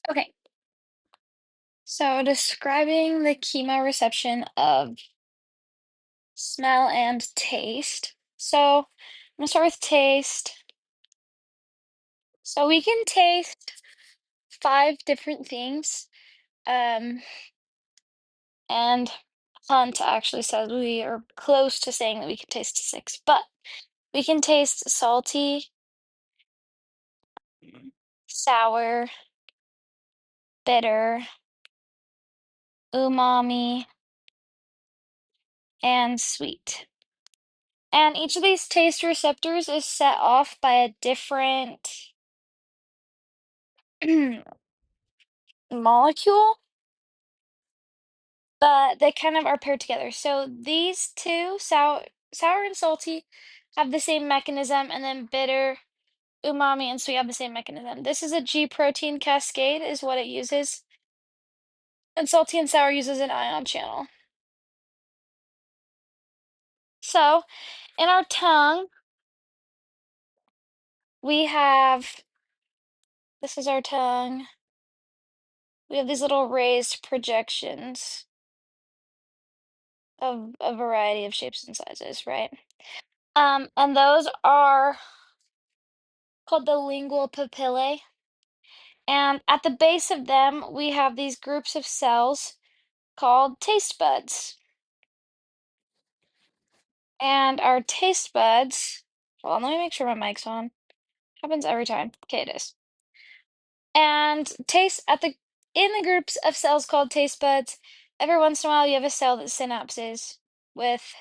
Okay, so describing the chemoreception of smell and taste. So I'm gonna start with taste. So we can taste five different things. Um, and Hunt actually says we are close to saying that we can taste six, but we can taste salty, sour, bitter, umami, and sweet. And each of these taste receptors is set off by a different molecule, but they kind of are paired together. So these two, sour and salty, have the same mechanism, and then bitter, umami, and sweet have the same mechanism. This is a G protein cascade, is what it uses, and salty and sour uses an ion channel. So in our tongue, we have this is our tongue. We have these little raised projections of a variety of shapes and sizes, right? And those are called the lingual papillae. And at the base of them, we have these groups of cells called taste buds. And our taste buds, hold on, let me make sure my mic's on. Happens every time. Okay, it is. And taste at the in the groups of cells called taste buds, every once in a while you have a cell that synapses with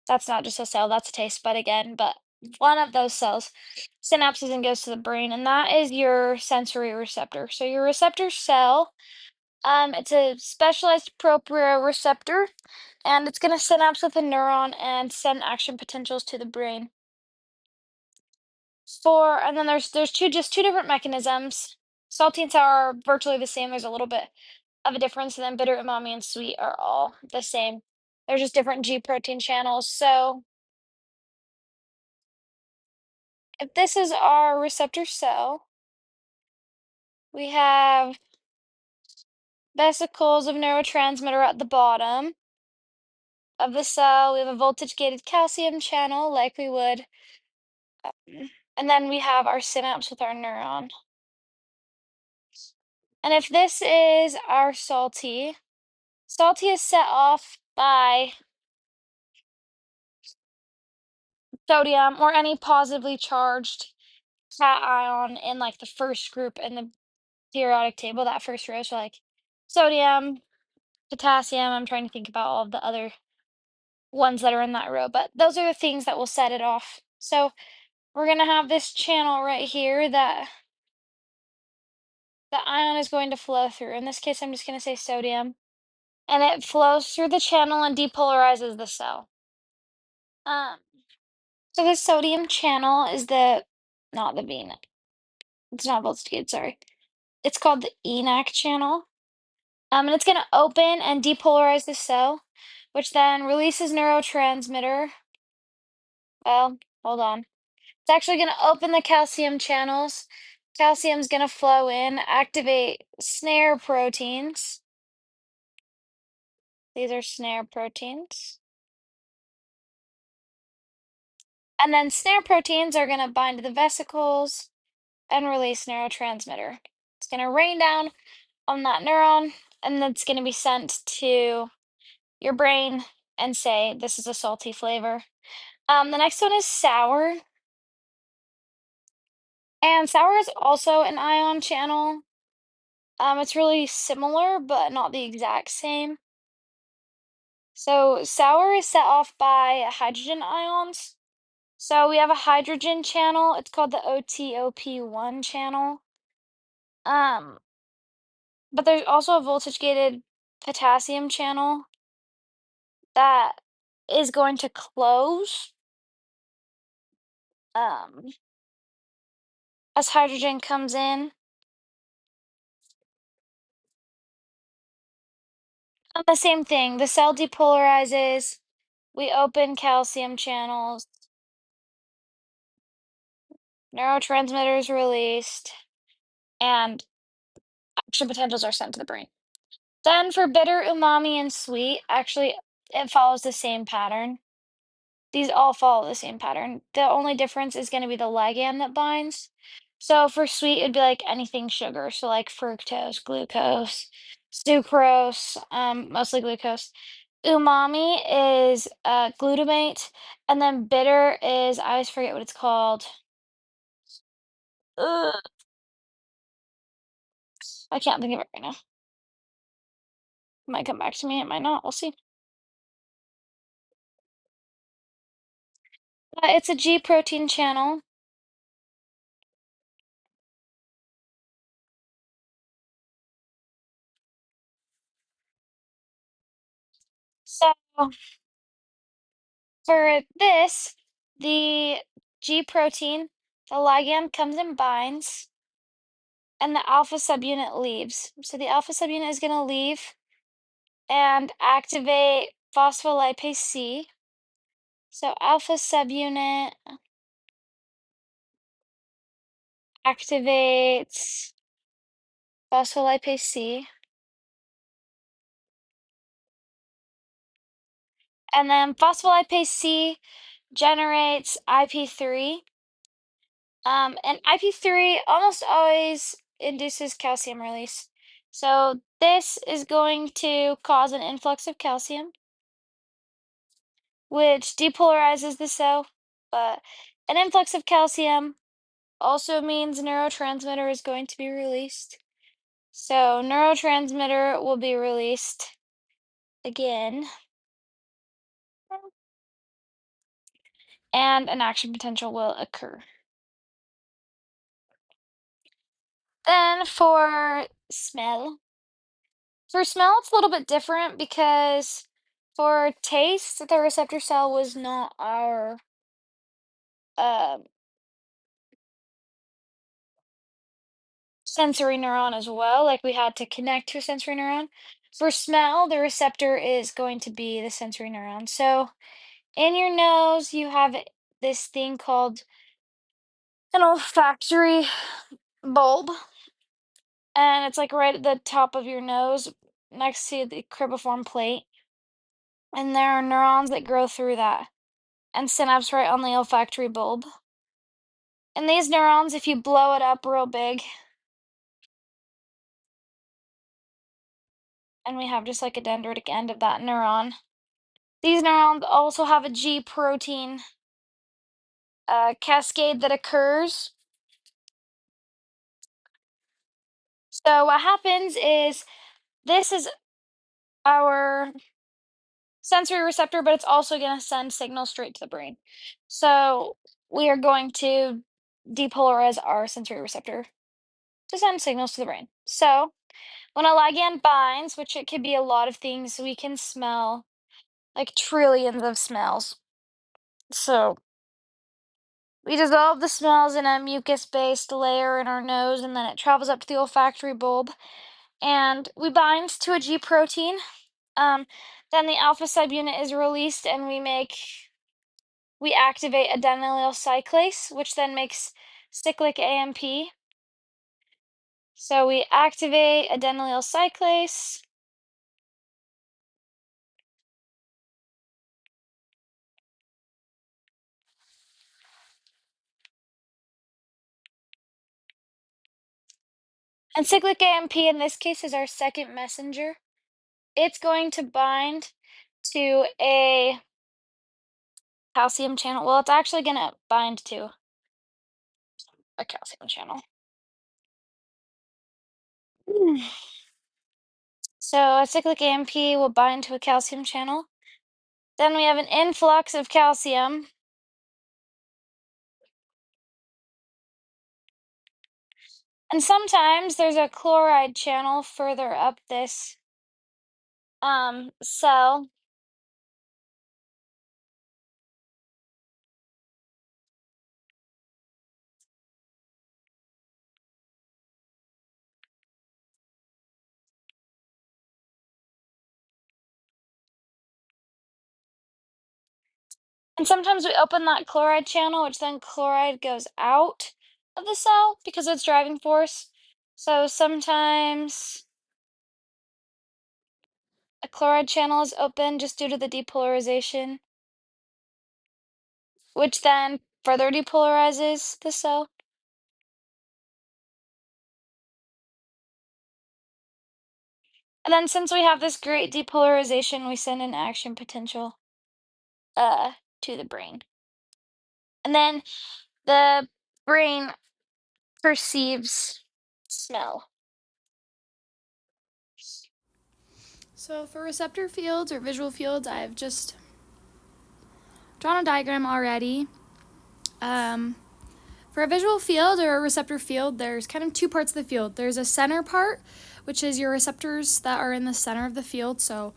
that's not just a cell, that's a taste bud again, but one of those cells synapses and goes to the brain, and that is your sensory receptor. So your receptor cell, it's a specialized proprioreceptor, and it's going to synapse with a neuron and send action potentials to the brain. And then there's two different mechanisms. Salty and sour are virtually the same. There's a little bit of a difference, and then bitter, umami, and sweet are all the same. They're just different G protein channels. So if this is our receptor cell, we have vesicles of neurotransmitter at the bottom of the cell. We have a voltage-gated calcium channel, like we would. And then we have our synapse with our neuron. And if this is our salty is set off by sodium or any positively charged cation in like the first group in the periodic table, that first row. So like sodium, potassium. I'm trying to think about all of the other ones that are in that row, but those are the things that will set it off. So we're gonna have this channel right here that the ion is going to flow through. In this case, I'm just gonna say sodium, and it flows through the channel and depolarizes the cell. Um, so the sodium channel is not the vena. It's not voltage, sorry. It's called the ENaC channel. And it's gonna open and depolarize the cell, which then releases neurotransmitter. Well, hold on. It's actually going to open the calcium channels. Calcium's going to flow in, activate snare proteins. These are snare proteins. And then snare proteins are going to bind to the vesicles and release neurotransmitter. It's going to rain down on that neuron, and then it's going to be sent to your brain and say, this is a salty flavor. The next one is sour. And sour is also an ion channel. It's really similar, but not the exact same. So sour is set off by hydrogen ions. So we have a hydrogen channel. It's called the OTOP1 channel. Um, but there's also a voltage-gated potassium channel that is going to close um, as hydrogen comes in. And the same thing, the cell depolarizes. We open calcium channels. Neurotransmitters released, and action potentials are sent to the brain. Then for bitter, umami, and sweet, actually, it follows the same pattern. These all follow the same pattern. The only difference is going to be the ligand that binds. So for sweet, it'd be like anything sugar. So like fructose, glucose, sucrose, mostly glucose. Umami is glutamate, and then bitter is, I always forget what it's called. Ugh, I can't think of it right now. It might come back to me, it might not. We'll see. It's a G protein channel. So for this, the G protein, the ligand comes and binds, and the alpha subunit leaves. So the alpha subunit is going to leave and activate phospholipase C. So alpha subunit activates phospholipase C. And then phospholipase C generates IP3. And IP3 almost always induces calcium release. So this is going to cause an influx of calcium, which depolarizes the cell. But an influx of calcium also means neurotransmitter is going to be released. So neurotransmitter will be released again, and an action potential will occur. Then for smell, it's a little bit different because for taste, the receptor cell was not our um, sensory neuron as well. Like we had to connect to a sensory neuron. For smell, the receptor is going to be the sensory neuron. So in your nose, you have this thing called an olfactory bulb, and it's like right at the top of your nose next to the cribriform plate. And there are neurons that grow through that and synapse right on the olfactory bulb. And these neurons, if you blow it up real big, and we have just like a dendritic end of that neuron, these neurons also have a G protein cascade that occurs. So what happens is this is our sensory receptor, but it's also going to send signals straight to the brain. So we are going to depolarize our sensory receptor to send signals to the brain. So when a ligand binds, which it could be a lot of things, we can smell like trillions of smells. So we dissolve the smells in a mucus-based layer in our nose, and then it travels up to the olfactory bulb, and we bind to a G protein. Then the alpha subunit is released, and we activate adenylyl cyclase, which then makes cyclic AMP. So we activate adenylyl cyclase. And cyclic AMP in this case is our second messenger. It's going to bind to a calcium channel. Well, it's actually going to bind to a calcium channel. So a cyclic AMP will bind to a calcium channel. Then we have an influx of calcium. And sometimes there's a chloride channel further up this cell. And sometimes we open that chloride channel, which then chloride goes out of the cell because of its driving force. So sometimes a chloride channel is open just due to the depolarization, which then further depolarizes the cell. And then since we have this great depolarization, we send an action potential uh to the brain. And then the brain perceives smell. So for receptor fields or visual fields, I've just drawn a diagram already. For a visual field or a receptor field, there's kind of two parts of the field. There's a center part, which is your receptors that are in the center of the field. So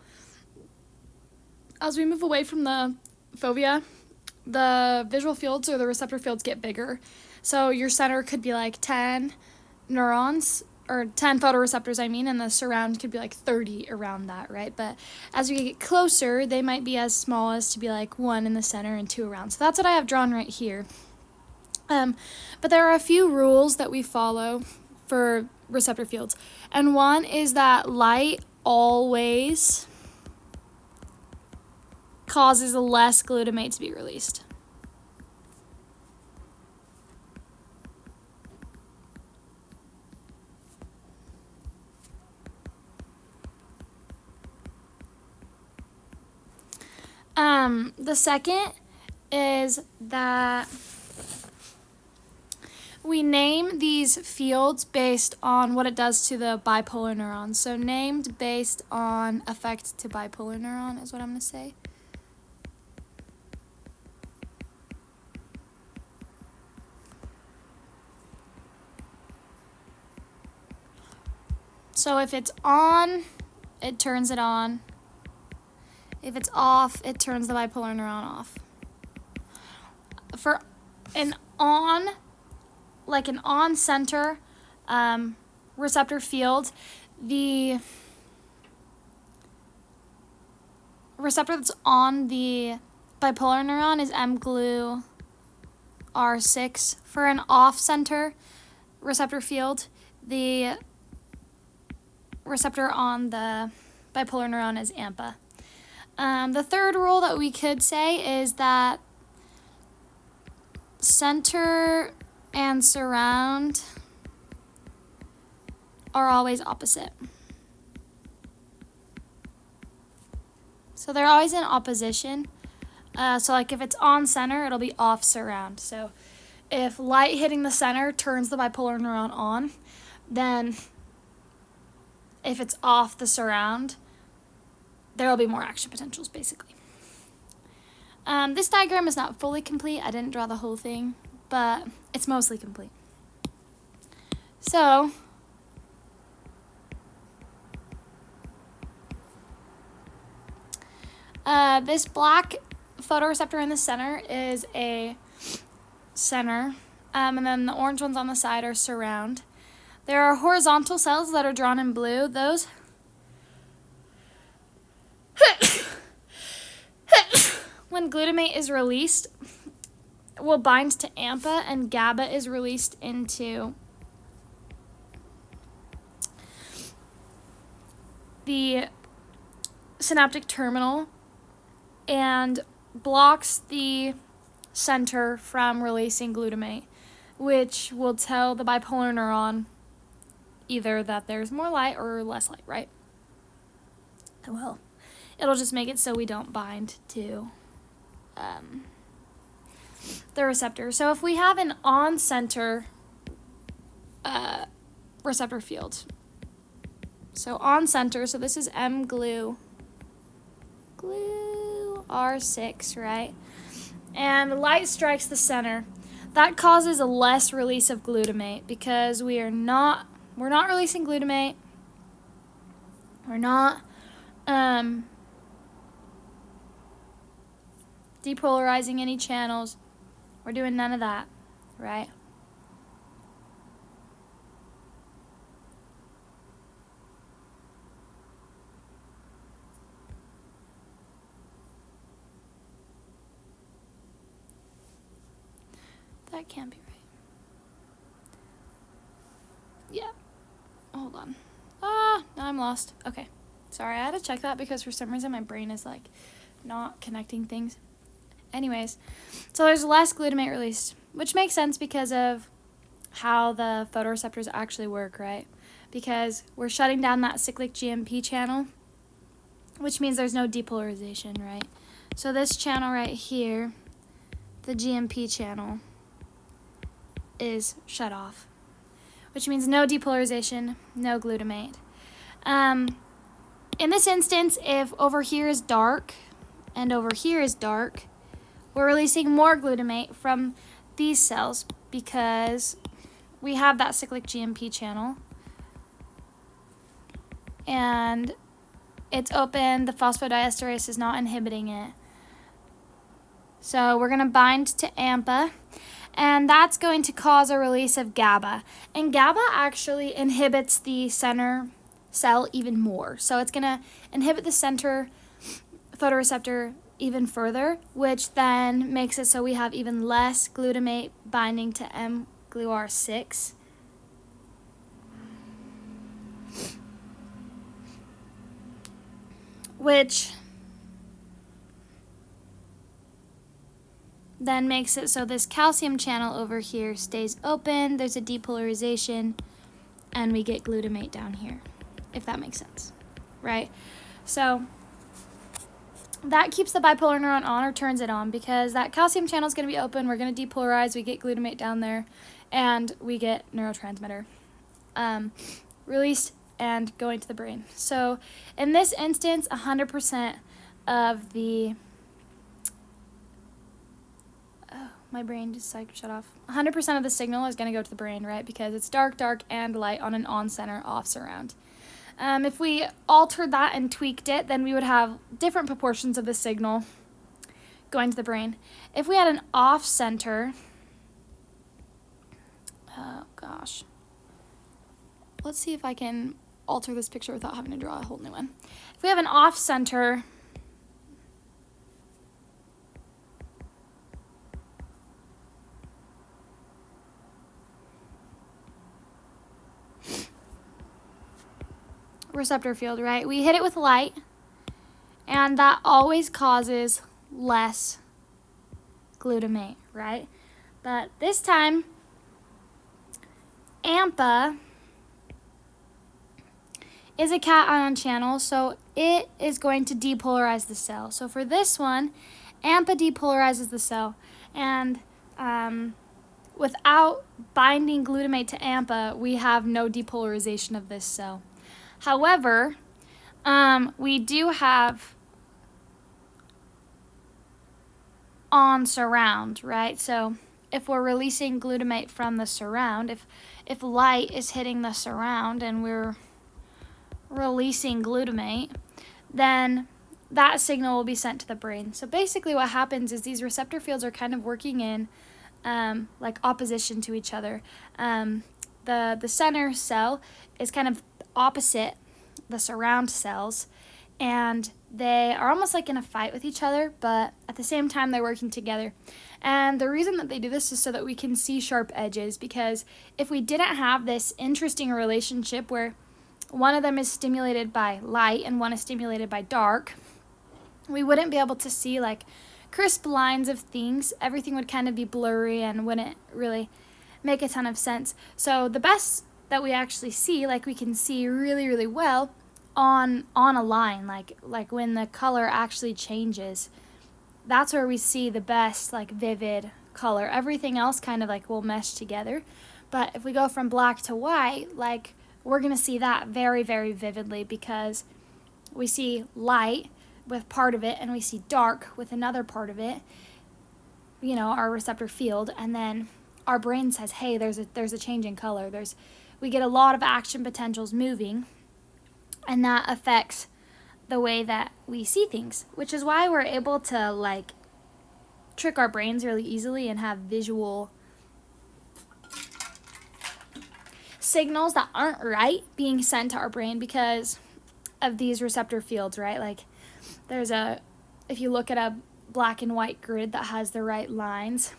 as we move away from the fovea, the visual fields or the receptor fields get bigger. So your center could be like 10 neurons, or 10 photoreceptors, and the surround could be like 30 around that, right? But as we get closer, they might be as small as to be like 1 in the center and 2 around. So that's what I have drawn right here. But there are a few rules that we follow for receptor fields. And one is that light always causes less glutamate to be released. The second is that we name these fields based on what it does to the bipolar neuron. So named based on effect to bipolar neuron is what I'm going to say. So if it's on, it turns it on. If it's off, it turns the bipolar neuron off. For an on, like an on-center receptor field, the receptor that's on the bipolar neuron is mGlu R6. For an off-center receptor field, the receptor on the bipolar neuron is AMPA. The third rule that we could say is that center and surround are always opposite. So they're always in opposition. So like if it's on center, it'll be off surround. So if light hitting the center turns the bipolar neuron on, then if it's off the surround, there will be more action potentials, basically. This diagram is not fully complete. I didn't draw the whole thing, but it's mostly complete. So, this black photoreceptor in the center is a center, and then the orange ones on the side are surround. There are horizontal cells that are drawn in blue. Those when glutamate is released, will bind to AMPA, and GABA is released into the synaptic terminal and blocks the center from releasing glutamate, which will tell the bipolar neuron either that there's more light or less light, right? Well, it'll just make it so we don't bind to the receptor. So if we have an on-center receptor field, so on-center, so this is mGlu R6, right? And light strikes the center. That causes a less release of glutamate because we're not releasing glutamate. We're not depolarizing any channels. We're doing none of that, right? That can't be right. Yeah. hold on. Now I'm lost. Okay. Sorry, I had to check that because for some reason my brain is like not connecting things. Anyways, so there's less glutamate released, which makes sense because of how the photoreceptors actually work, right? Because we're shutting down that cyclic GMP channel, which means there's no depolarization, right? So this channel right here, the GMP channel, is shut off, which means no depolarization, no glutamate. In this instance, if over here is dark and over here is dark, we're releasing more glutamate from these cells because we have that cyclic GMP channel and it's open, the phosphodiesterase is not inhibiting it. So we're going to bind to AMPA, and that's going to cause a release of GABA. And GABA actually inhibits the center cell even more. So it's going to inhibit the center photoreceptor even further, which then makes it so we have even less glutamate binding to mGluR6. Which then makes it so this calcium channel over here stays open, there's a depolarization, and we get glutamate down here, if that makes sense, right? So that keeps the bipolar neuron on or turns it on because that calcium channel is going to be open, we're going to depolarize, we get glutamate down there, and we get neurotransmitter released and going to the brain. So in this instance, 100% of the my brain just like shut off. 100% of the signal is going to go to the brain, right? Because it's dark, dark, and light on an on-center, off-surround. If we altered that and tweaked it, then we would have different proportions of the signal going to the brain. If we had an off-center, oh gosh. Let's see if I can alter this picture without having to draw a whole new one. If we have an off-center, receptor field, right? We hit it with light, and that always causes less glutamate, right? But this time, AMPA is a cation channel, so it is going to depolarize the cell. So for this one, AMPA depolarizes the cell, and without binding glutamate to AMPA, we have no depolarization of this cell. However, we do have on surround, right? So if we're releasing glutamate from the surround, if light is hitting the surround and we're releasing glutamate, then that signal will be sent to the brain. So basically what happens is these receptor fields are kind of working in like opposition to each other. The center cell is kind of opposite the surround cells, and they are almost like in a fight with each other, but at the same time they're working together. And the reason that they do this is so that we can see sharp edges, because if we didn't have this interesting relationship where one of them is stimulated by light and one is stimulated by dark, we wouldn't be able to see like crisp lines of things. Everything would kind of be blurry and wouldn't really make a ton of sense. So the best that we actually see, like we can see really, really well on a line, like when the color actually changes, that's where we see the best like vivid color. Everything else kind of like will mesh together. But if we go from black to white, like we're gonna see that very, very vividly because we see light with part of it and we see dark with another part of it, you know, our receptor field, and then our brain says, hey, there's a change in color. We get a lot of action potentials moving, and that affects the way that we see things, which is why we're able to like trick our brains really easily and have visual signals that aren't right being sent to our brain because of these receptor fields, right? Like if you look at a black and white grid that has the right lines,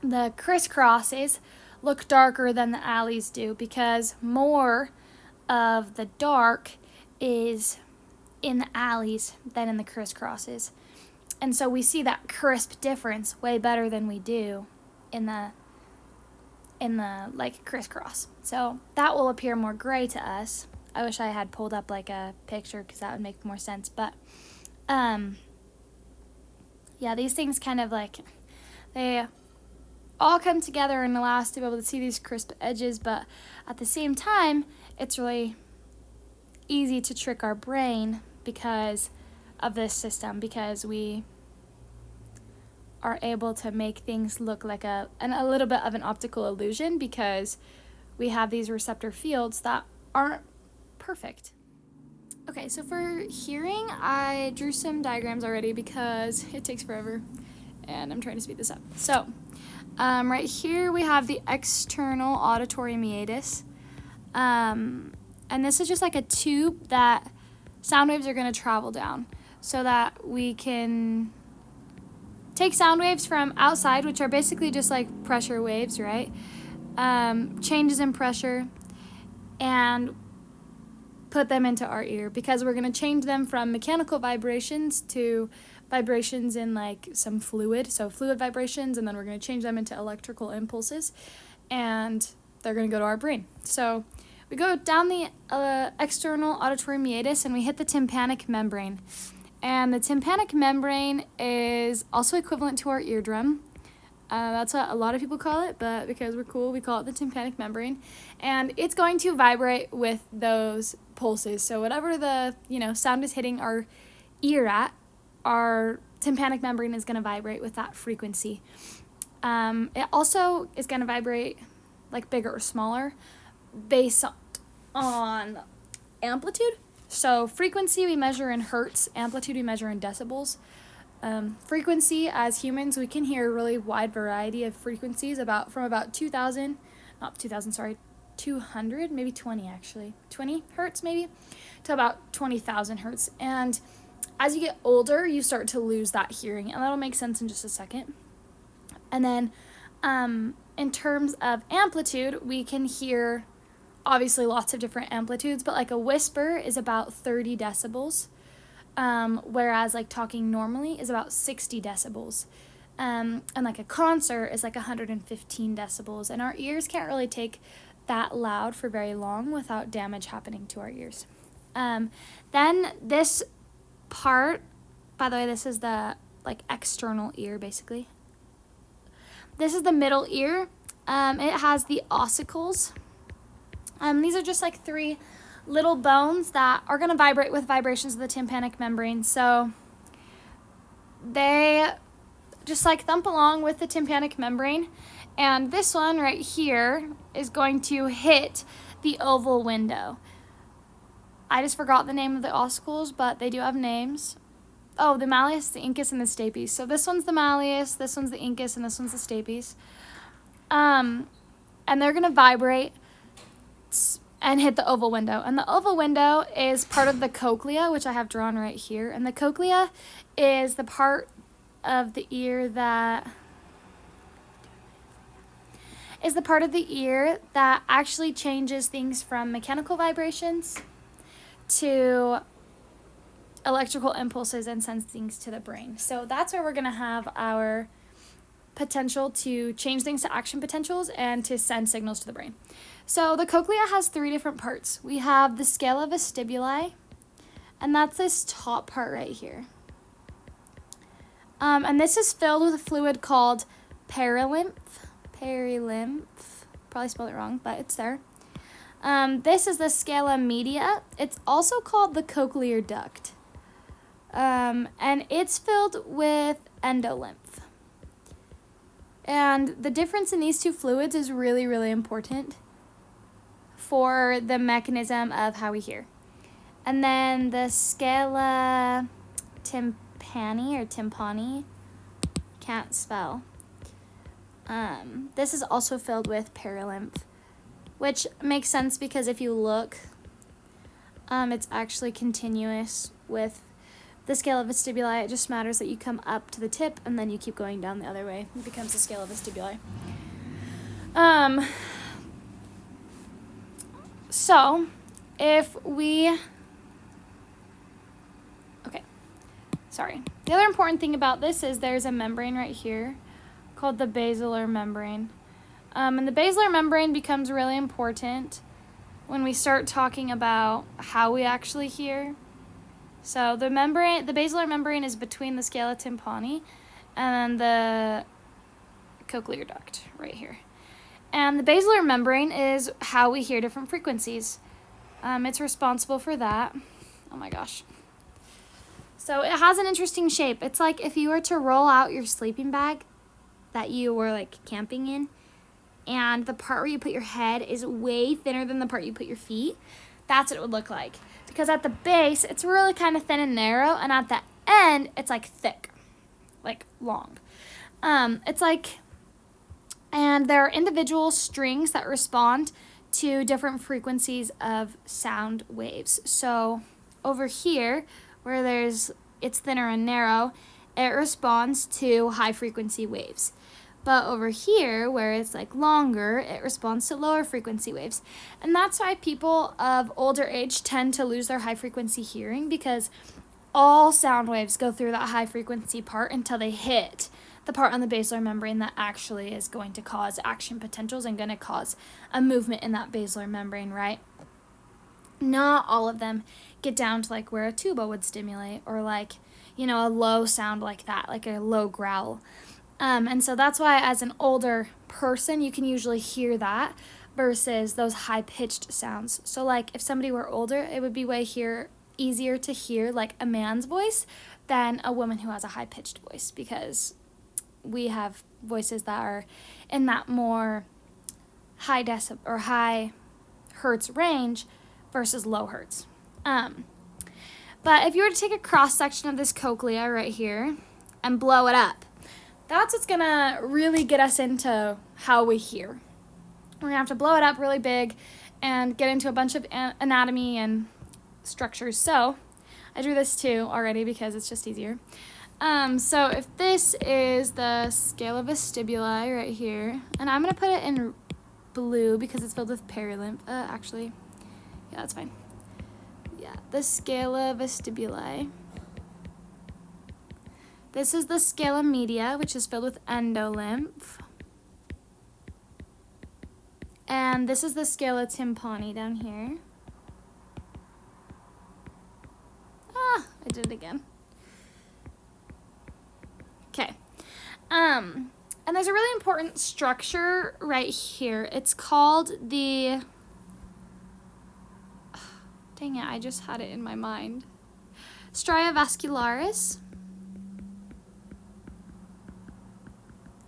the crisscrosses look darker than the alleys do because more of the dark is in the alleys than in the crisscrosses. And so we see that crisp difference way better than we do in the like crisscross. So that will appear more gray to us. I wish I had pulled up like a picture because that would make more sense. But yeah, these things kind of like, they all come together and allow us to be able to see these crisp edges, but at the same time, it's really easy to trick our brain because of this system, because we are able to make things look like a little bit of an optical illusion because we have these receptor fields that aren't perfect. Okay, so for hearing, I drew some diagrams already because it takes forever and I'm trying to speed this up. So, right here we have the external auditory meatus. And this is just like a tube that sound waves are going to travel down so that we can take sound waves from outside, which are basically just like pressure waves, right? Changes in pressure, and put them into our ear because we're going to change them from mechanical vibrations to vibrations in like some fluid, so fluid vibrations, and then we're going to change them into electrical impulses, and they're going to go to our brain. So we go down the external auditory meatus and we hit the tympanic membrane. And the tympanic membrane is also equivalent to our eardrum. That's what a lot of people call it, but because we're cool, we call it the tympanic membrane. And it's going to vibrate with those pulses. So whatever the sound is hitting our ear at, our tympanic membrane is going to vibrate with that frequency. It also is going to vibrate like bigger or smaller based on amplitude. So frequency we measure in hertz, amplitude we measure in decibels. Frequency, as humans, we can hear a really wide variety of frequencies from about 200, maybe 20 actually, 20 hertz maybe, to about 20,000 hertz. And as you get older, you start to lose that hearing, and that'll make sense in just a second. And then in terms of amplitude, we can hear obviously lots of different amplitudes, but like a whisper is about 30 decibels. Whereas like talking normally is about 60 decibels. And like a concert is like 115 decibels. And our ears can't really take that loud for very long without damage happening to our ears. Then this part, by the way, this is the like external ear basically. This is the middle ear. It has the ossicles. These are just like 3 little bones that are going to vibrate with vibrations of the tympanic membrane. So they just like thump along with the tympanic membrane. And this one right here is going to hit the oval window. I just forgot the name of the ossicles, but they do have names. Oh, the malleus, the incus, and the stapes. So this one's the malleus, this one's the incus, and this one's the stapes. And they're going to vibrate and hit the oval window. And the oval window is part of the cochlea, which I have drawn right here. And the cochlea is the part of the ear that actually changes things from mechanical vibrations to electrical impulses and sends things to the brain. So that's where we're going to have our potential to change things to action potentials and to send signals to the brain. So the cochlea has 3 different parts. We have the scala vestibuli, and that's this top part right here. And this is filled with a fluid called perilymph. Probably spelled it wrong, but it's there. This is the scala media. It's also called the cochlear duct. And it's filled with endolymph. And the difference in these 2 fluids is really, really important for the mechanism of how we hear. And then the scala tympani, can't spell. This is also filled with perilymph, which makes sense because if you look, it's actually continuous with the scala vestibuli. It just matters that you come up to the tip and then you keep going down the other way. It becomes the scala vestibuli. So The other important thing about this is there's a membrane right here called the basilar membrane. And the basilar membrane becomes really important when we start talking about how we actually hear. So the basilar membrane is between the scala tympani and the cochlear duct right here. And the basilar membrane is how we hear different frequencies. It's responsible for that. Oh my gosh. So it has an interesting shape. It's like if you were to roll out your sleeping bag that you were like camping in, and the part where you put your head is way thinner than the part you put your feet. That's what it would look like. Because at the base, it's really kind of thin and narrow, and at the end, it's like thick, like long. And there are individual strings that respond to different frequencies of sound waves. So over here, where it's thinner and narrow, it responds to high frequency waves. But over here, where it's like longer, it responds to lower frequency waves. And that's why people of older age tend to lose their high frequency hearing, because all sound waves go through that high frequency part until they hit the part on the basilar membrane that actually is going to cause action potentials and going to cause a movement in that basilar membrane, right? Not all of them get down to like where a tuba would stimulate, or like, a low sound like that, like a low growl. And so that's why as an older person, you can usually hear that versus those high-pitched sounds. So like if somebody were older, it would be easier to hear like a man's voice than a woman who has a high-pitched voice, because we have voices that are in that more high decibel or high hertz range versus low hertz. But if you were to take a cross-section of this cochlea right here and blow it up, that's what's gonna really get us into how we hear. We're gonna have to blow it up really big and get into a bunch of anatomy and structures. So I drew this too already because it's just easier. So if this is the scala vestibuli right here, and I'm gonna put it in blue because it's filled with perilymph. Actually, yeah, that's fine. Yeah, the scala vestibuli. This is the scala media, which is filled with endolymph. And this is the scala tympani down here. I did it again. Okay. And there's a really important structure right here. It's called the... Dang it, I just had it in my mind. Stria vascularis.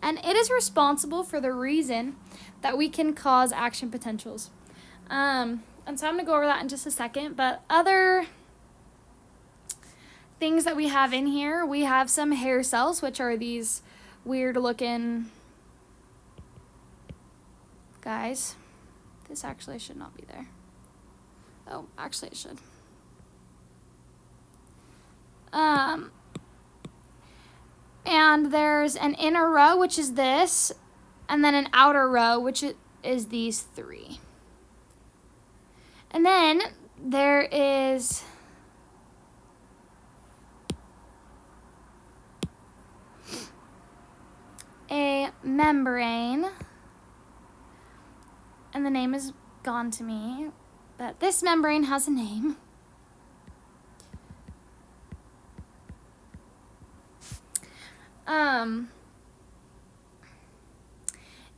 And it is responsible for the reason that we can cause action potentials. And so I'm going to go over that in just a second. But other things that we have in here, we have some hair cells, which are these weird looking guys. This actually should not be there. Oh, actually it should. And there's an inner row, which is this, and then an outer row, which is these three. And then there is a membrane, and the name is gone to me, but this membrane has a name.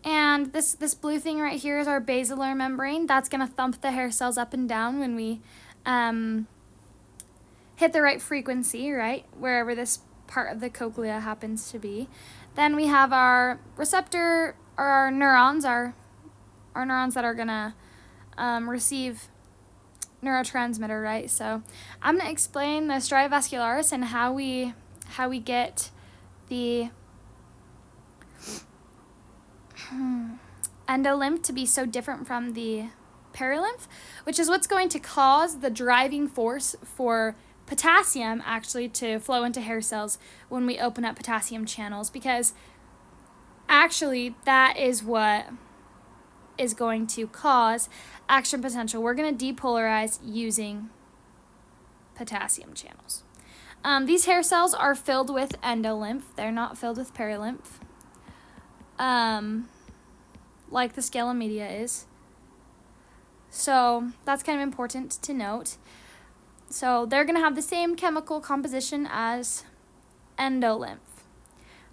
And this blue thing right here is our basilar membrane. That's going to thump the hair cells up and down when we hit the right frequency, right, wherever this part of the cochlea happens to be. Then we have our receptor, or our neurons, our neurons that are going to receive neurotransmitter, right? So I'm going to explain the stria vascularis and how we get the endolymph to be so different from the perilymph, which is what's going to cause the driving force for potassium actually to flow into hair cells when we open up potassium channels, because actually that is what is going to cause action potential. We're going to depolarize using potassium channels. These hair cells are filled with endolymph. They're not filled with perilymph, like the scala media is. So that's kind of important to note. So they're going to have the same chemical composition as endolymph.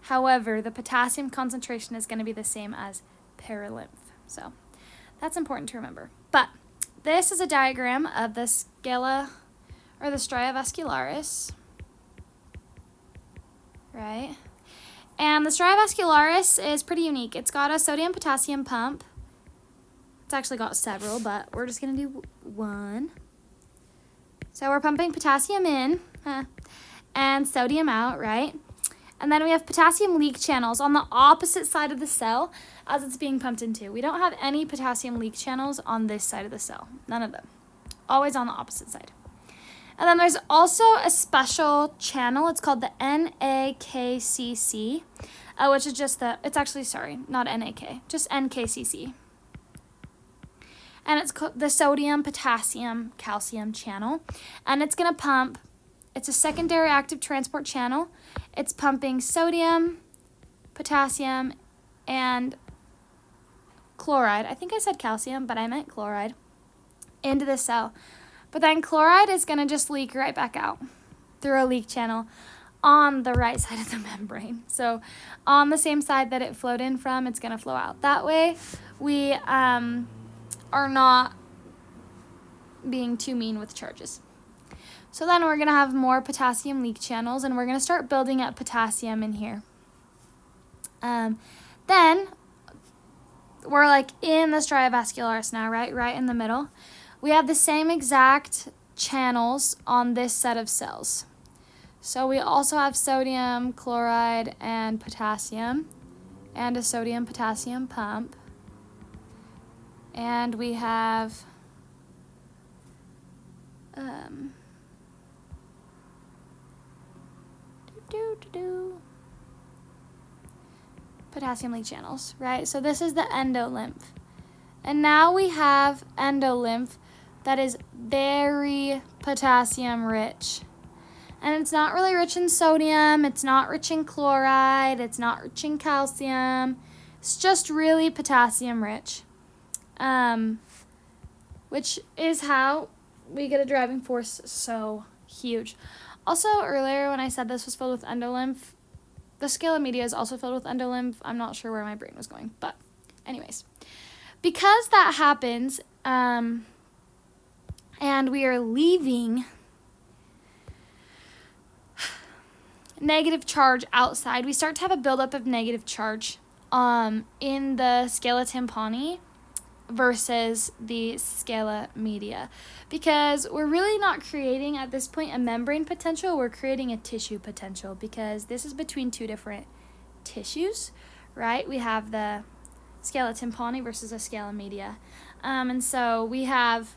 However, the potassium concentration is going to be the same as perilymph. So that's important to remember. But this is a diagram of the scala or the stria vascularis, right? And the stria vascularis is pretty unique. It's got a sodium-potassium pump. It's actually got several, but we're just going to do one. So we're pumping potassium in and sodium out, right? And then we have potassium leak channels on the opposite side of the cell as it's being pumped into. We don't have any potassium leak channels on this side of the cell. None of them. Always on the opposite side. And then there's also a special channel. It's called the NAKCC, which is just it's actually, sorry, not NAK, just NKCC. And it's the sodium, potassium, calcium channel. And it's going to pump, it's a secondary active transport channel. It's pumping sodium, potassium, and chloride. I think I said calcium, but I meant chloride into the cell. But then chloride is going to just leak right back out through a leak channel on the right side of the membrane. So on the same side that it flowed in from, it's going to flow out. That way we are not being too mean with charges. So then we're going to have more potassium leak channels, and we're going to start building up potassium in here. Then we're like in the stria vascularis now, right in the middle. We have the same exact channels on this set of cells. So we also have sodium, chloride, and potassium, and a sodium-potassium pump. And we have potassium leak channels, right? So this is the endolymph. And now we have endolymph that is very potassium rich. And it's not really rich in sodium, it's not rich in chloride, it's not rich in calcium. It's just really potassium rich. Which is how we get a driving force so huge. Also, earlier when I said this was filled with endolymph, the scala media is also filled with endolymph. I'm not sure where my brain was going, but anyways. Because that happens, and we are leaving negative charge outside, we start to have a buildup of negative charge in the scala tympani versus the scala media, because we're really not creating at this point a membrane potential, we're creating a tissue potential, because this is between two different tissues, right? We have the scala tympani versus a scala media, and so we have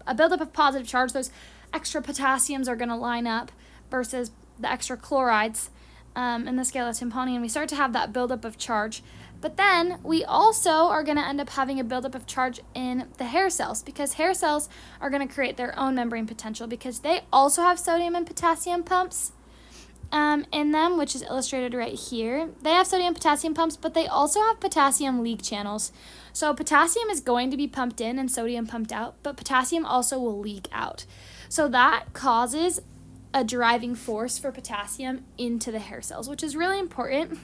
a buildup of positive charge. Those extra potassiums are going to line up versus the extra chlorides in the scala tympani, and we start to have that buildup of charge. But then we also are going to end up having a buildup of charge in the hair cells, because hair cells are going to create their own membrane potential, because they also have sodium and potassium pumps in them, which is illustrated right here. They have sodium potassium pumps, but they also have potassium leak channels. So potassium is going to be pumped in and sodium pumped out, but potassium also will leak out. So that causes a driving force for potassium into the hair cells, which is really important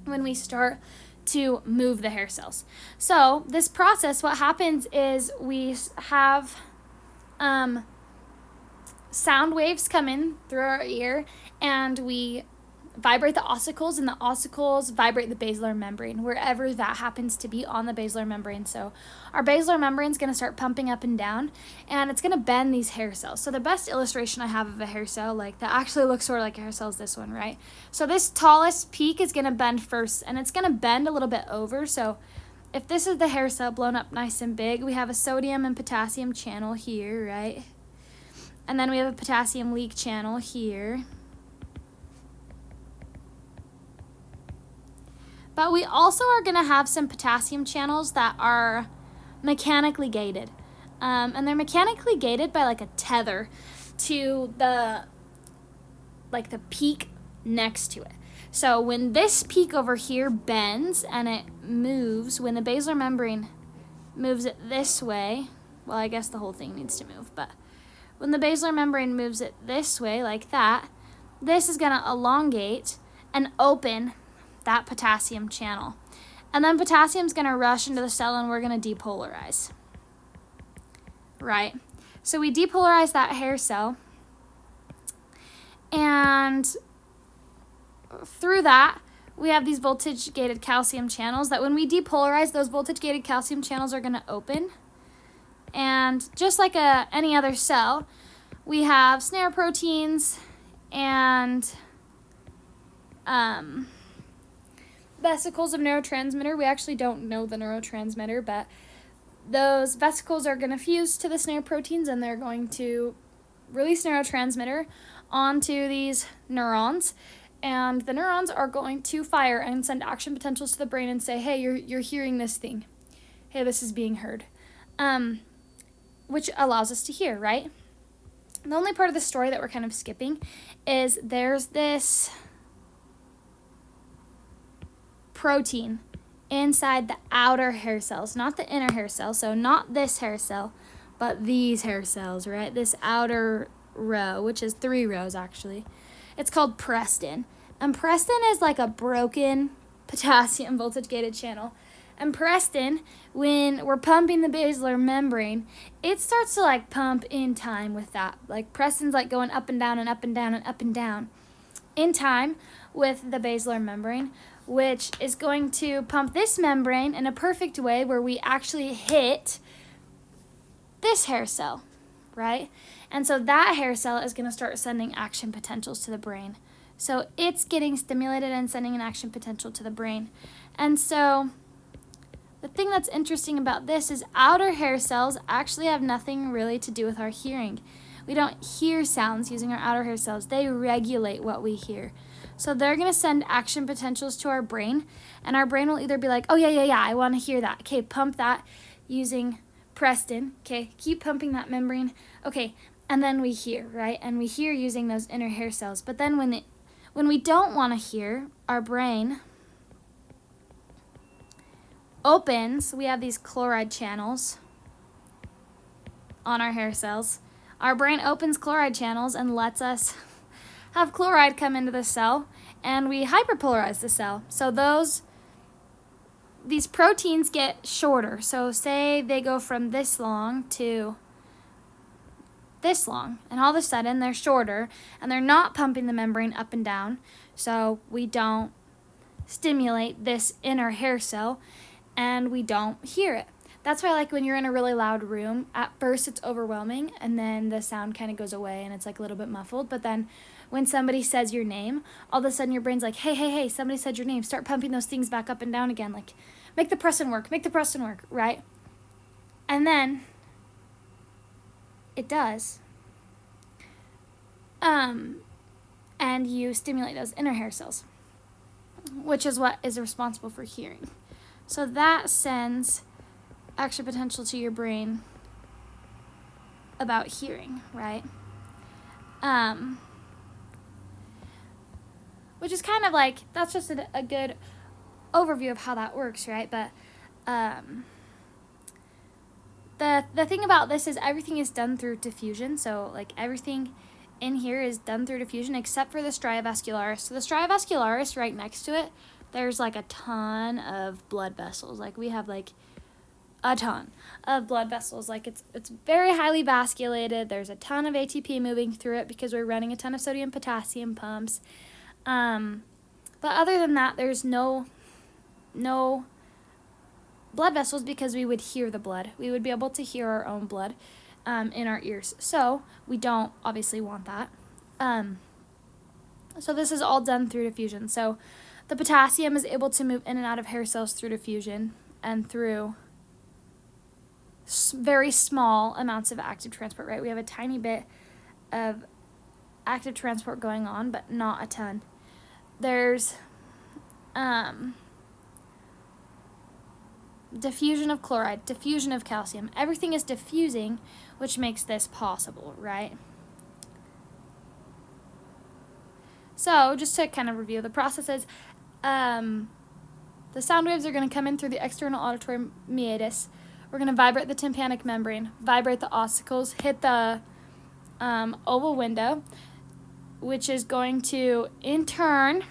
when we start to move the hair cells. So this process, what happens is we have sound waves come in through our ear, and we vibrate the ossicles, and the ossicles vibrate the basilar membrane, wherever that happens to be on the basilar membrane. So our basilar membrane is going to start pumping up and down, and it's going to bend these hair cells. So the best illustration I have of a hair cell, like that actually looks sort of like a hair cell, is this one, right? So this tallest peak is going to bend first, and it's going to bend a little bit over. So if this is the hair cell blown up nice and big, we have a sodium and potassium channel here, right? And then we have a potassium leak channel here. But we also are going to have some potassium channels that are mechanically gated. And they're mechanically gated by like a tether to the peak next to it. So when this peak over here bends and it moves, when the basilar membrane moves it this way, well, I guess the whole thing needs to move, but when the basilar membrane moves it this way, like that, this is going to elongate and open that potassium channel. And then potassium's going to rush into the cell and we're going to depolarize. Right? So we depolarize that hair cell, and through that, we have these voltage-gated calcium channels that when we depolarize, those voltage-gated calcium channels are going to open. And just like any other cell, we have snare proteins and vesicles of neurotransmitter. We actually don't know the neurotransmitter, but those vesicles are going to fuse to the snare proteins and they're going to release neurotransmitter onto these neurons. And the neurons are going to fire and send action potentials to the brain and say, hey, you're hearing this thing. Hey, this is being heard. Which allows us to hear, right? The only part of the story that we're kind of skipping is there's this protein inside the outer hair cells, not the inner hair cell. So not this hair cell, but these hair cells, right? This outer row, which is 3 rows actually. It's called Preston. And Preston is like a broken potassium voltage-gated channel. And Preston, when we're pumping the basilar membrane, it starts to like pump in time with that. Like Preston's like going up and down and up and down and up and down in time with the basilar membrane, which is going to pump this membrane in a perfect way where we actually hit this hair cell, right? And so that hair cell is going to start sending action potentials to the brain. So it's getting stimulated and sending an action potential to the brain. And so the thing that's interesting about this is outer hair cells actually have nothing really to do with our hearing. We don't hear sounds using our outer hair cells. They regulate what we hear. So they're going to send action potentials to our brain, and our brain will either be like, oh, yeah, I want to hear that. Okay, pump that using Preston. Okay, keep pumping that membrane. Okay, and then we hear, right? And we hear using those inner hair cells. But then when we don't want to hear, our brain opens. We have these chloride channels on our hair cells. Our brain opens chloride channels and lets us have chloride come into the cell, and we hyperpolarize the cell. So these proteins get shorter. So say they go from this long to this long, and all of a sudden they're shorter, and they're not pumping the membrane up and down, so we don't stimulate this inner hair cell, and we don't hear it. That's why, like, when you're in a really loud room, at first it's overwhelming, and then the sound kind of goes away, and it's, like, a little bit muffled. But then when somebody says your name, all of a sudden your brain's like, hey, somebody said your name. Start pumping those things back up and down again. Like, make the Preston work, right? And then it does. And you stimulate those inner hair cells, which is what is responsible for hearing. So that sends action potential to your brain about hearing, right? Which is kind of like, that's just a good overview of how that works, right? But the thing about this is everything is done through diffusion. So like everything in here is done through diffusion except for the stria vascularis. So the stria vascularis, right next to it, there's like a ton of blood vessels. Like we have like a ton of blood vessels. Like it's very highly vasculated. There's a ton of ATP moving through it because we're running a ton of sodium potassium pumps. But other than that, there's no blood vessels because we would hear the blood. We would be able to hear our own blood in our ears. So we don't obviously want that. So this is all done through diffusion. So the potassium is able to move in and out of hair cells through diffusion and through very small amounts of active transport, right? We have a tiny bit of active transport going on, but not a ton. There's diffusion of chloride, diffusion of calcium. Everything is diffusing, which makes this possible, right? So, just to kind of review the processes, the sound waves are going to come in through the external auditory meatus. We're going to vibrate the tympanic membrane, vibrate the ossicles, hit the oval window, which is going to, in turn,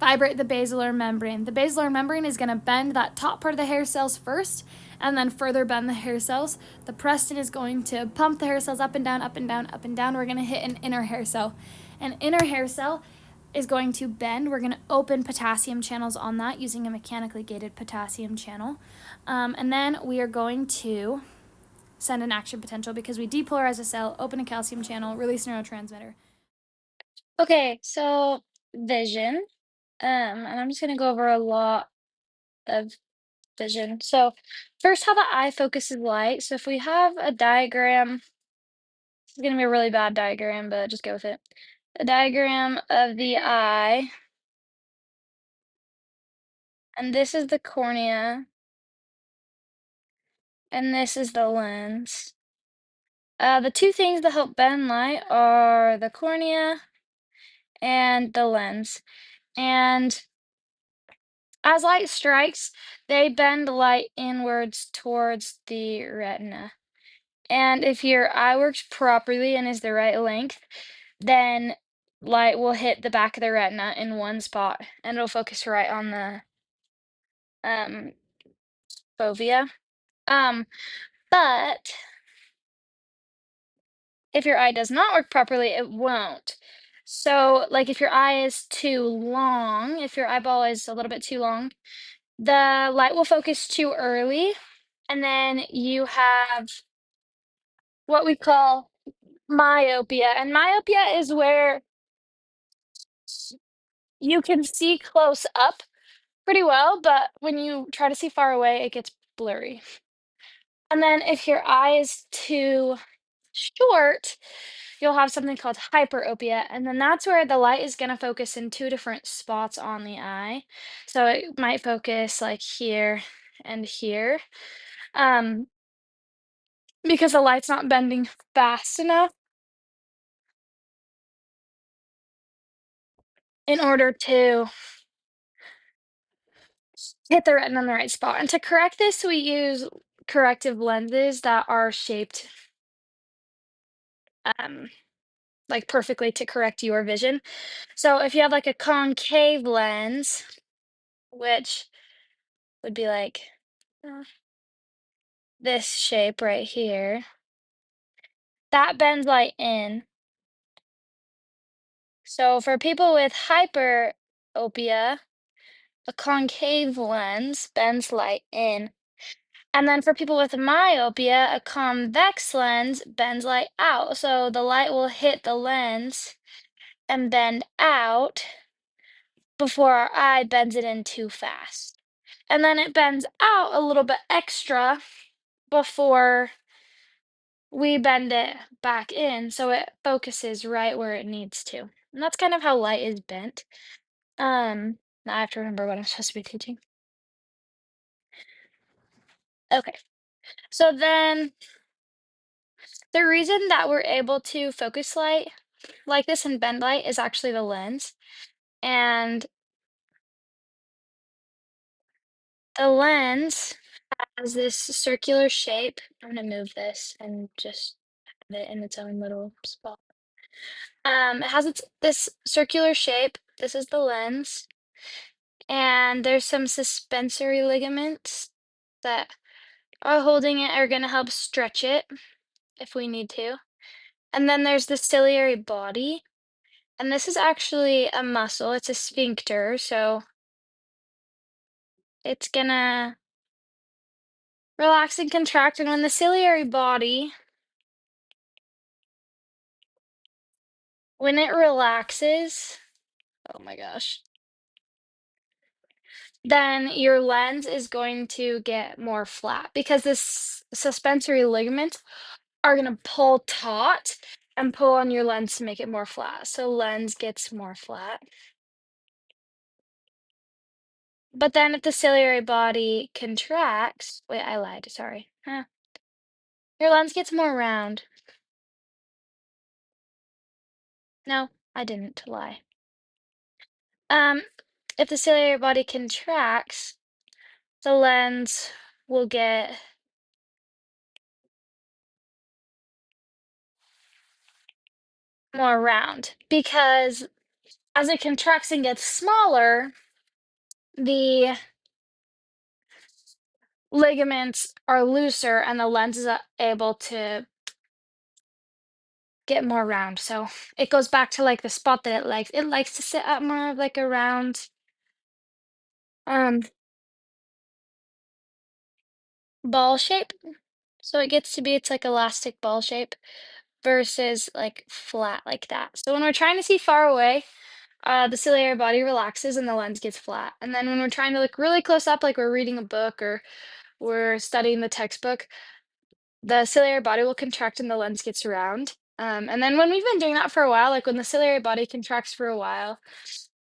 vibrate the basilar membrane. The basilar membrane is going to bend that top part of the hair cells first and then further bend the hair cells. The Preston is going to pump the hair cells up and down, up and down, up and down. We're going to hit an inner hair cell. An inner hair cell is going to bend. We're going to open potassium channels on that using a mechanically gated potassium channel. And then we are going to send an action potential because we depolarize a cell, open a calcium channel, release neurotransmitter. Okay, so vision. And I'm just gonna go over a lot of vision. So first, how the eye focuses light. So if we have a diagram, this is gonna be a really bad diagram, but just go with it. A diagram of the eye, and this is the cornea, and this is the lens. The two things that help bend light are the cornea and the lens. And as light strikes, they bend light inwards towards the retina. And if your eye works properly and is the right length, then light will hit the back of the retina in one spot and it'll focus right on the um, fovea. Um, but if your eye does not work properly, it won't. So, like if your eye is too long, if your eyeball is a little bit too long, the light will focus too early, and then you have what we call myopia. And myopia is where you can see close up pretty well, but when you try to see far away, it gets blurry. And then if your eye is too short, you'll have something called hyperopia, and then that's where the light is going to focus in two different spots on the eye. So it might focus like here and here, um, because the light's not bending fast enough in order to hit the retina in the right spot. And to correct this, we use corrective lenses that are shaped um, like perfectly to correct your vision. So if you have like a concave lens, which would be like uh, this shape right here, that bends light in. So for people with hyperopia, a concave lens bends light in. And then for people with myopia, a convex lens bends light out. So the light will hit the lens and bend out before our eye bends it in too fast. And then it bends out a little bit extra before we bend it back in so it focuses right where it needs to. And that's kind of how light is bent. Now I have to remember what I'm supposed to be teaching. Okay. So then the reason that we're able to focus light like this and bend light is actually the lens. And the lens has this circular shape. I'm gonna move this and just have it in its own little spot. It has this circular shape. This is the lens, and there's some suspensory ligaments that are holding it are gonna help stretch it if we need to. And then there's the ciliary body, and this is actually a muscle. It's a sphincter, so it's gonna relax and contract. And when the ciliary body, when it relaxes, oh my gosh, then your lens is going to get more flat because this suspensory ligaments are going to pull taut and pull on your lens to make it more flat. So lens gets more flat. But then if the ciliary body contracts, wait, I lied, sorry. Huh. Your lens gets more round. No, I didn't lie. Um, if the ciliary body contracts, the lens will get more round because as it contracts and gets smaller, the ligaments are looser and the lens is able to get more round. So it goes back to like the spot that it likes. It likes to sit at more of like a round um ball shape. So it gets to be it's like elastic ball shape versus like flat like that. So when we're trying to see far away, the ciliary body relaxes and the lens gets flat. And then when we're trying to look really close up, like we're reading a book or we're studying the textbook, the ciliary body will contract and the lens gets round. And then when we've been doing that for a while, like when the ciliary body contracts for a while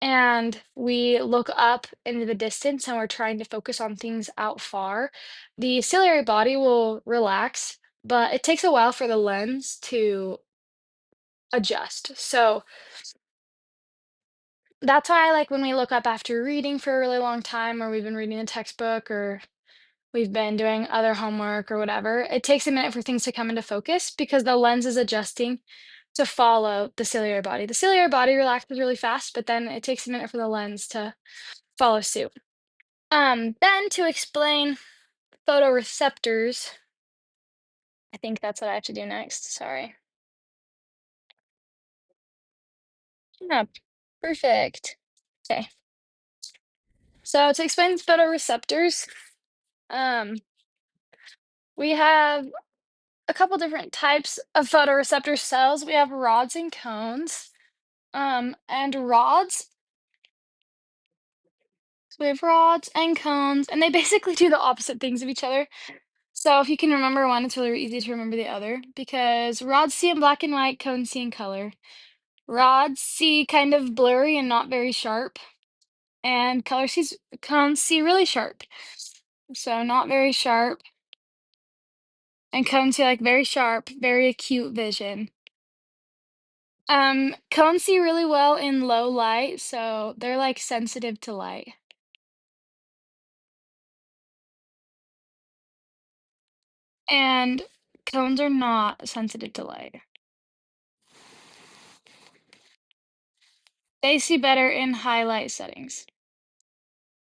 and we look up into the distance and we're trying to focus on things out far, the ciliary body will relax, but it takes a while for the lens to adjust. So that's why, like, when we look up after reading for a really long time, or we've been reading a textbook, or we've been doing other homework or whatever, it takes a minute for things to come into focus because the lens is adjusting to follow the ciliary body. The ciliary body relaxes really fast, but then it takes a minute for the lens to follow suit. Then to explain photoreceptors, I think that's what I have to do next. Sorry. Yeah, perfect. Okay. So to explain photoreceptors, um, we have a couple different types of photoreceptor cells. We have rods and cones. And rods, so we have rods and cones, and they basically do the opposite things of each other. So if you can remember one, it's really easy to remember the other because rods see in black and white, cones see in color. Rods see kind of blurry and not very sharp, and cones see really sharp. So not very sharp, and cones see like very sharp, very acute vision. Cones see really well in low light, so they're like sensitive to light. And cones are not sensitive to light. They see better in high light settings.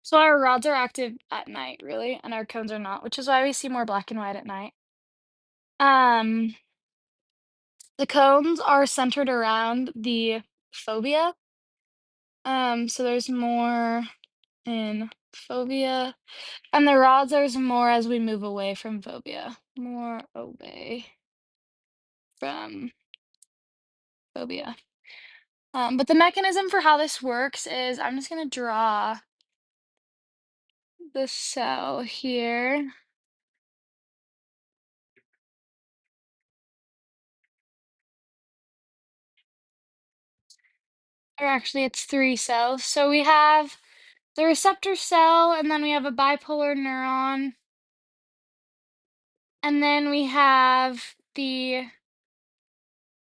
So our rods are active at night, really, and our cones are not, which is why we see more black and white at night. Um, the cones are centered around the fovea. So there's more in fovea, and the rods there's more as we move away from fovea, more away from fovea. But the mechanism for how this works is I'm just gonna draw the cell here. Or actually, it's three cells. So we have the receptor cell, and then we have a bipolar neuron, and then we have the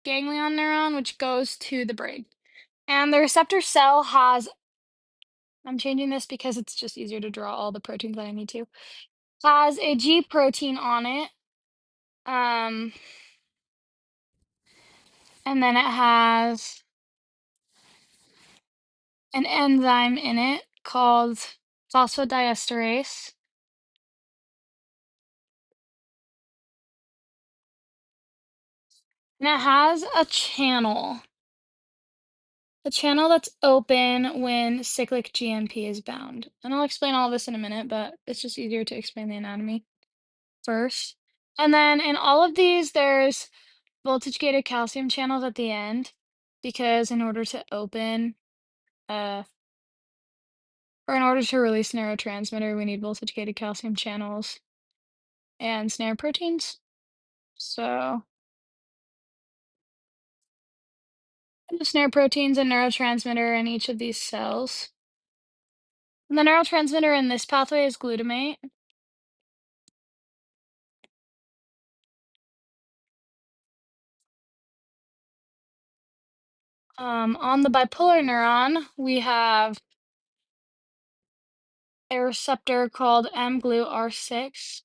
ganglion neuron, which goes to the brain. And the receptor cell has, I'm changing this because it's just easier to draw all the proteins that I need to, has a G protein on it. Um, and then it has an enzyme in it called phosphodiesterase. And it has a channel that's open when cyclic GMP is bound. And I'll explain all this in a minute, but it's just easier to explain the anatomy first. And then in all of these, there's voltage gated calcium channels at the end because in order to open, uh, or in order to release a neurotransmitter, we need voltage gated calcium channels and snare proteins. So the snare proteins and neurotransmitter in each of these cells. The neurotransmitter in this pathway is glutamate. On the bipolar neuron, we have a receptor called mGlu-R6.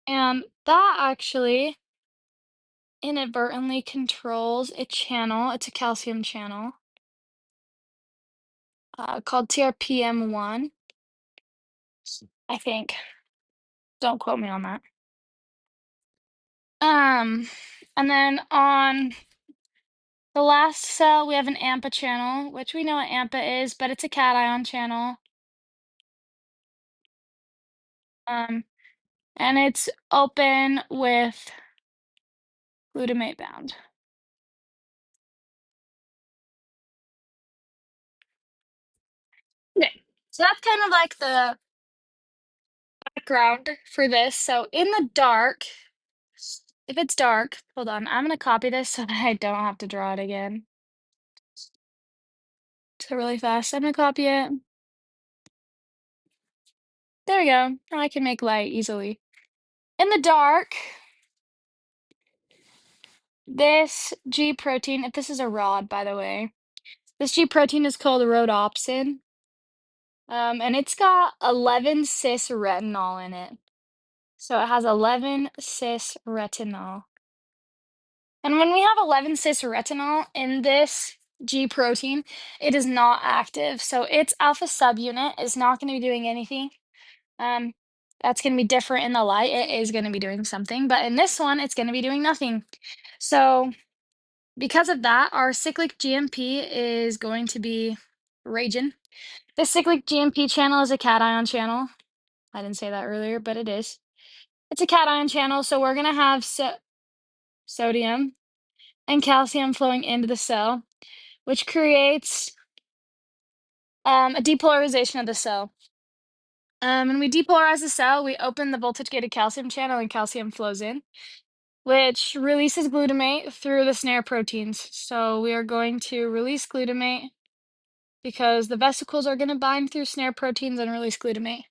And that actually inadvertently controls a channel. It's a calcium channel called TRPM1, I think. Don't quote me on that. And then on the last cell, we have an AMPA channel, which we know what AMPA is, but it's a cation channel. Um, and it's open with glutamate bound. Okay, so that's kind of like the background for this. So in the dark, if it's dark, hold on, I'm gonna copy this so that I don't have to draw it again. So really fast, I'm gonna copy it. There we go. Now I can make light easily. In the dark, this G protein, if this is a rod, by the way, this G protein is called rhodopsin. And it's got 11 cis retinol in it. So it has 11 cis retinol. And when we have 11 cis retinol in this G protein, it is not active. So its alpha subunit is not going to be doing anything. Um, that's going to be different in the light. It is going to be doing something, but in this one, it's going to be doing nothing. So because of that, our cyclic GMP is going to be raging. This cyclic GMP channel is a cation channel. I didn't say that earlier, but it is. It's a cation channel, so we're going to have sodium and calcium flowing into the cell, which creates a depolarization of the cell. When we depolarize the cell, we open the voltage-gated calcium channel and calcium flows in, which releases glutamate through the snare proteins. So we are going to release glutamate because the vesicles are going to bind through snare proteins and release glutamate.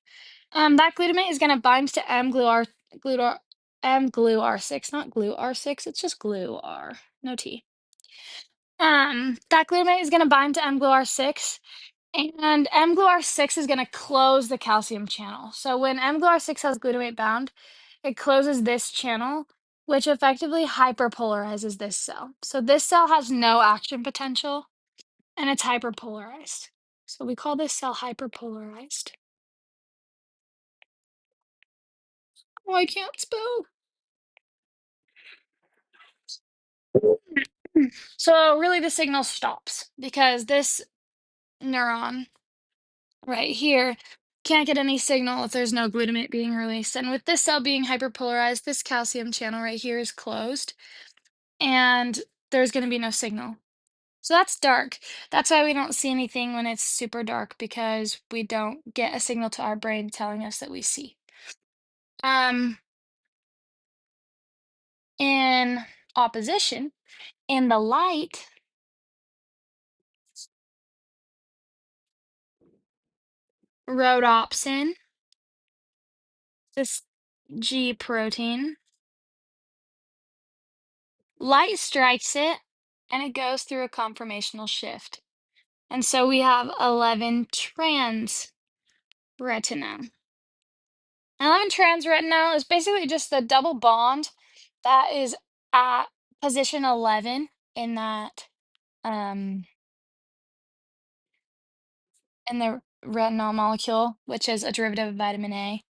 That glutamate is going to bind to mGlu-R6, not GLU-R6, it's just GLU-R, no T. That glutamate is going to bind to mGlu-R6, and mGlu-R6 is going to close the calcium channel. So when mGlu-R6 has glutamate bound, it closes this channel, which effectively hyperpolarizes this cell. So this cell has no action potential, and it's hyperpolarized. So we call this cell hyperpolarized. Oh, I can't spell. So really the signal stops because this neuron right here can't get any signal if there's no glutamate being released. And with this cell being hyperpolarized, this calcium channel right here is closed and there's going to be no signal. So that's dark. That's why we don't see anything when it's super dark because we don't get a signal to our brain telling us that we see. In opposition, in the light, rhodopsin, this G protein, light strikes it and it goes through a conformational shift. And so we have 11 trans retinol. 11 trans retinol is basically just the double bond that is at position 11 in that in the retinol molecule, which is a derivative of vitamin A.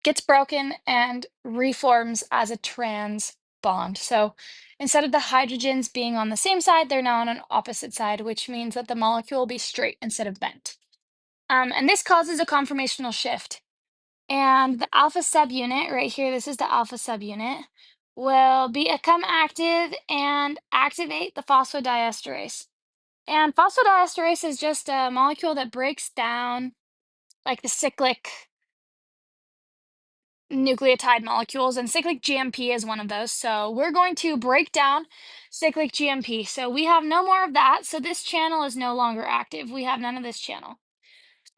Gets broken and reforms as a trans bond. So instead of the hydrogens being on the same side, they're now on an opposite side, which means that the molecule will be straight instead of bent. And this causes a conformational shift. And the alpha subunit right here, this is the alpha subunit, will become active and activate the phosphodiesterase. And phosphodiesterase is just a molecule that breaks down like the cyclic nucleotide molecules, and cyclic GMP is one of those. So we're going to break down cyclic GMP. So we have no more of that. So this channel is no longer active. We have none of this channel.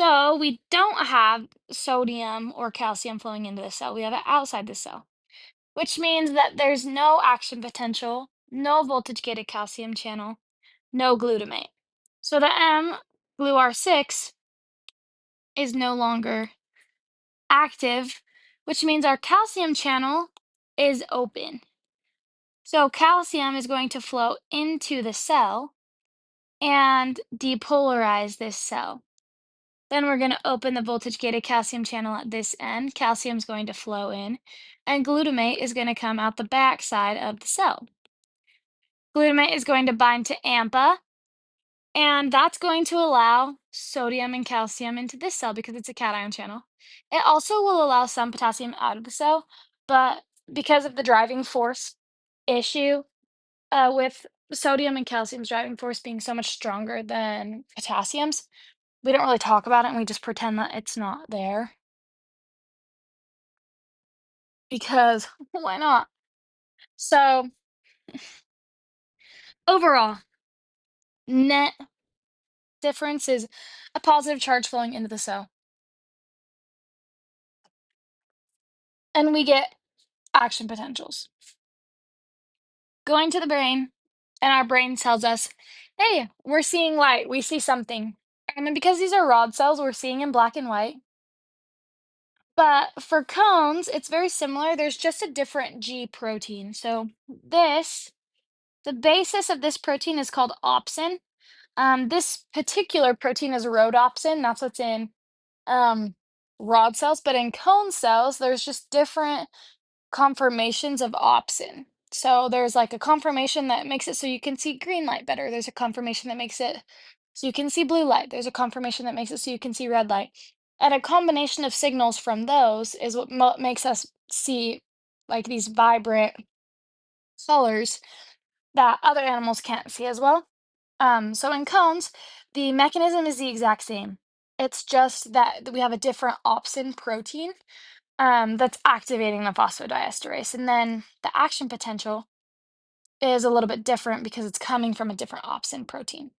So we don't have sodium or calcium flowing into the cell. We have it outside the cell, which means that there's no action potential, no voltage-gated calcium channel, no glutamate. So the mGluR6 is no longer active, which means our calcium channel is open. So calcium is going to flow into the cell and depolarize this cell. Then we're going to open the voltage-gated calcium channel at this end. Calcium is going to flow in, and glutamate is going to come out the back side of the cell. Glutamate is going to bind to AMPA, and that's going to allow sodium and calcium into this cell because it's a cation channel. It also will allow some potassium out of the cell, but because of the driving force issue, with sodium and calcium's driving force being so much stronger than potassium's, we don't really talk about it and we just pretend that it's not there because why not? So, overall, net difference is a positive charge flowing into the cell. And we get action potentials going to the brain, and our brain tells us, hey, we're seeing light, we see something. And then because these are rod cells, we're seeing in black and white. But for cones, it's very similar. There's just a different G protein. So the basis of this protein is called opsin. This particular protein is rhodopsin. That's what's in um, rod cells. But in cone cells, there's just different conformations of opsin. So there's like a conformation that makes it so you can see green light better. There's a conformation that makes it so you can see blue light. There's a conformation that makes it so you can see red light. And a combination of signals from those is what makes us see like these vibrant colors that other animals can't see as well. So in cones, the mechanism is the exact same. It's just that we have a different opsin protein that's activating the phosphodiesterase. And then the action potential is a little bit different because it's coming from a different opsin protein.